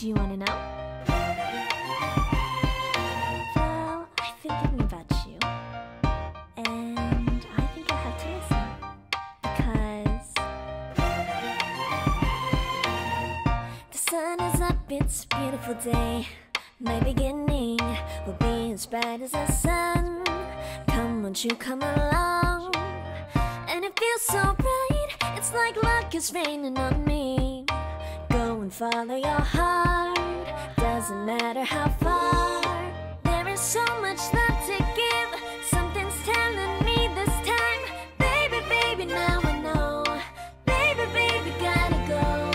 Do you want to know? Well, I've been thinking about you, and I think I have to listen, because the sun is up, it's a beautiful day. My beginning will be as bright as the sun. Come, won't you come along? And it feels so bright, it's like luck is raining on me. Go and follow your heart, doesn't matter how far. There is so much love to give, something's telling me this time. Baby, baby, now I know. Baby, baby, gotta go.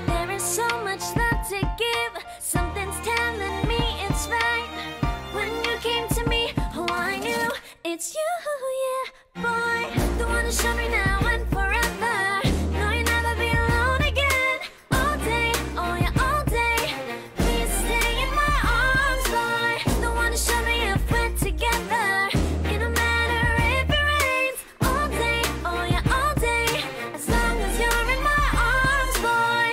There is so much love to give, something's telling me it's right. When you came to me, oh, I knew it's you, yeah, boy. The one to show me now and forever. No, you'll never be alone again. All day, oh yeah, all day. Please stay in my arms, boy. The one to show me if we're together. It don't matter if it rains. All day, oh yeah, all day. As long as you're in my arms, boy.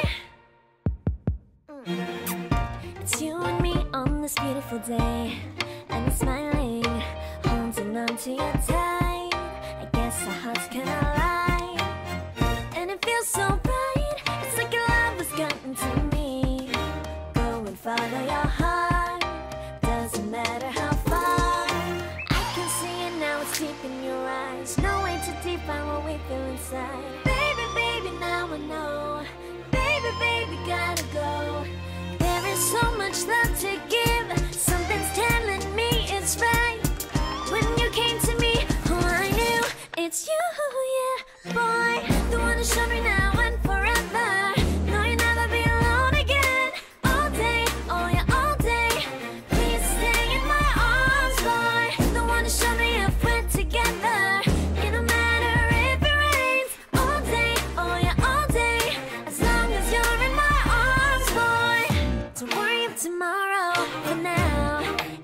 It's you and me on this beautiful day, and you're smiling, holding on to your tight. I guess our hearts can align, and it feels so bright. It's like your love has gotten to me. Go and follow your heart, doesn't matter how far. I can see it now, it's deep in your eyes. No way to define what we feel inside. Baby, baby, now I know. Baby, baby, gotta go. There is so much love to give, something's telling me it's right. When you came to me, oh, I knew it's you, yeah, boy. The one to show me now and forever. No, you'll never be alone again. All day, oh yeah, all day. Please stay in my arms, boy. The one to show me if we're together. It don't matter if it rains. All day, oh yeah, all day. As long as you're in my arms, boy. Don't worry of tomorrow, for now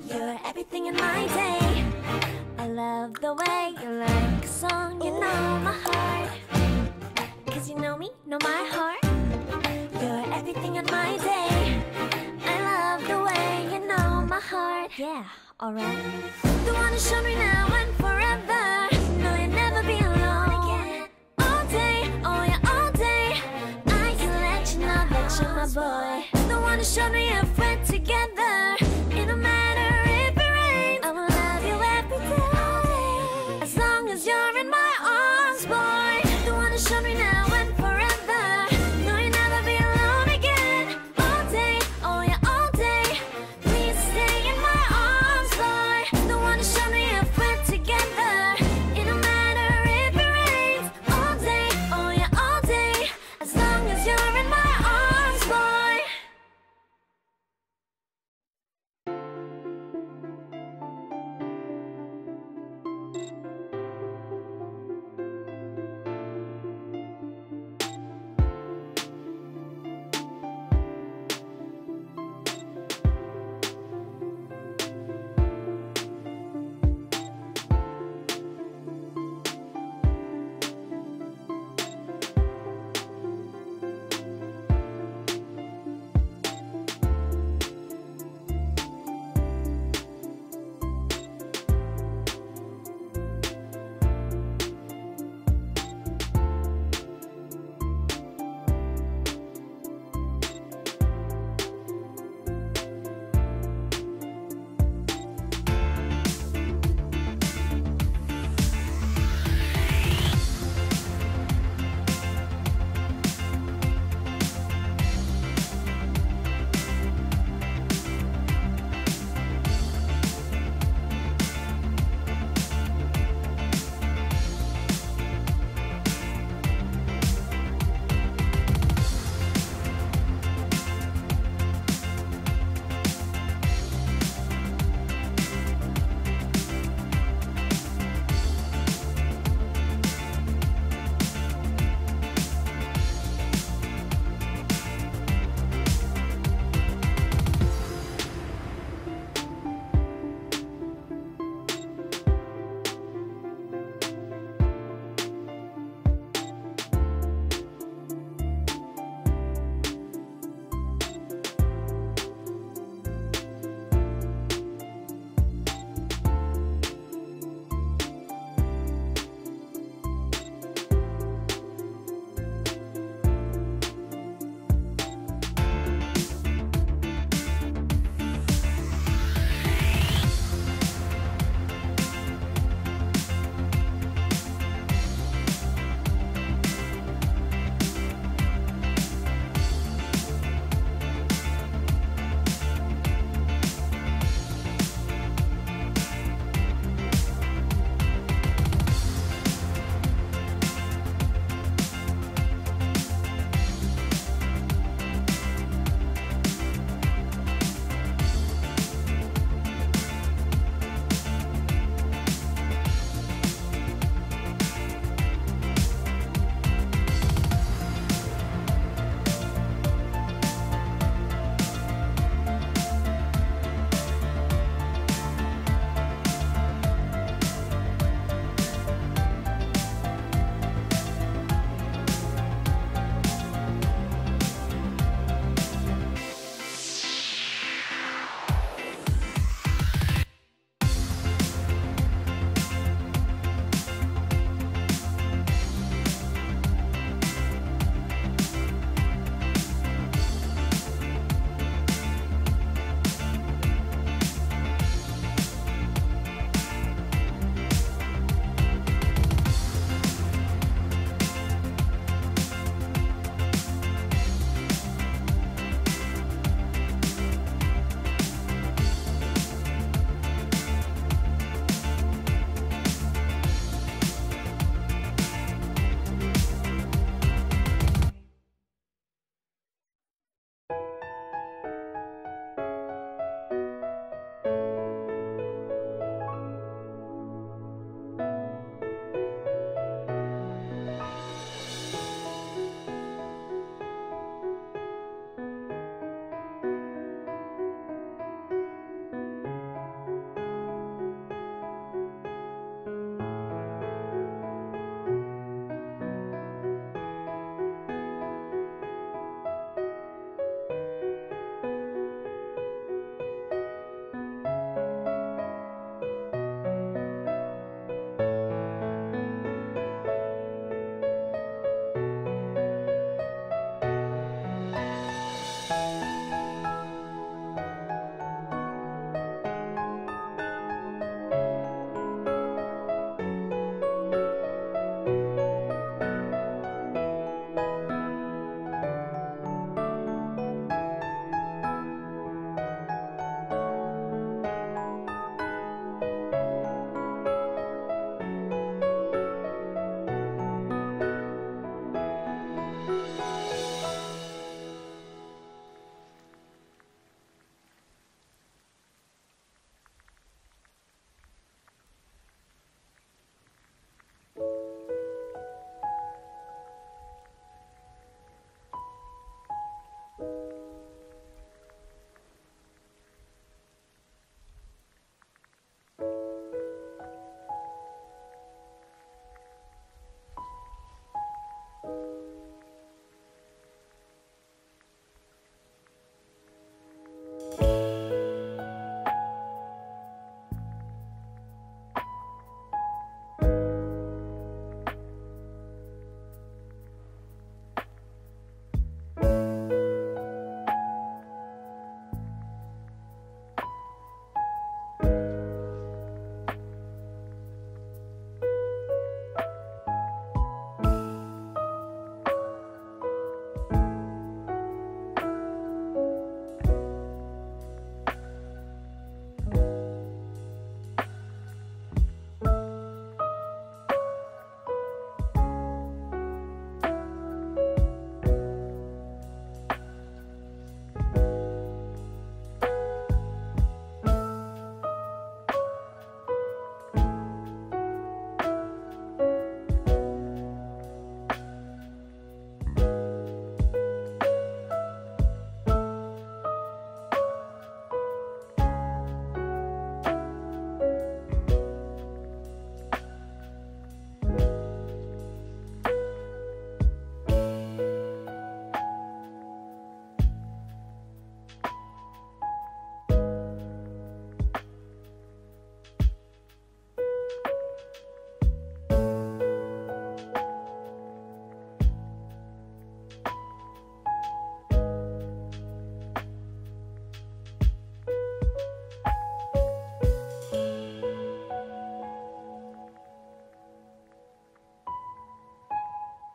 you're everything in my day. I love the way you like a song, you know my heart. Cause you know me, know my heart. You're everything in my day. I love the way you know my heart. Yeah, alright. The one to show me now and forever. No, you'll never be alone again. All day, oh yeah, all day. I can let you know that you're my boy. The one to show me if we're together. It don't matter if it rains. I will love you every day. As long as you're in my arms, boy. The one to show me now and forever. No, you'll never be alone again. All day, oh yeah, all day. Please stay in my arms, boy. The one to show me if we're together. It don't matter if it rains. All day, oh yeah, all day. As long as you're in my arms, boy.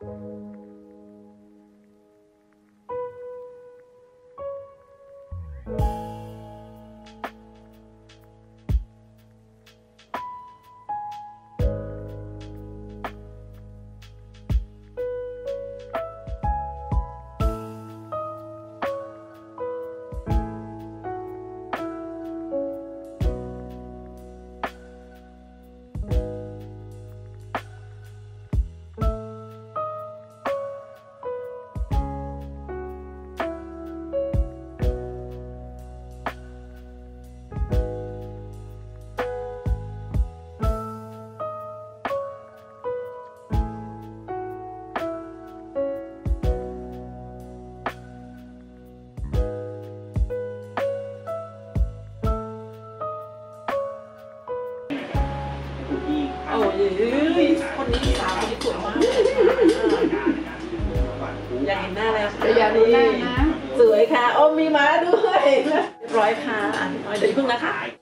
โอ้ยคนนี้สาวคนนี้สวยมากอยากเห็นหน้าแล้วอยากดูหน้านะสวยค่ะโอ้มีม้าด้วยเรียบร้อยค่ะเดี๋ยวพึ่งนะคะ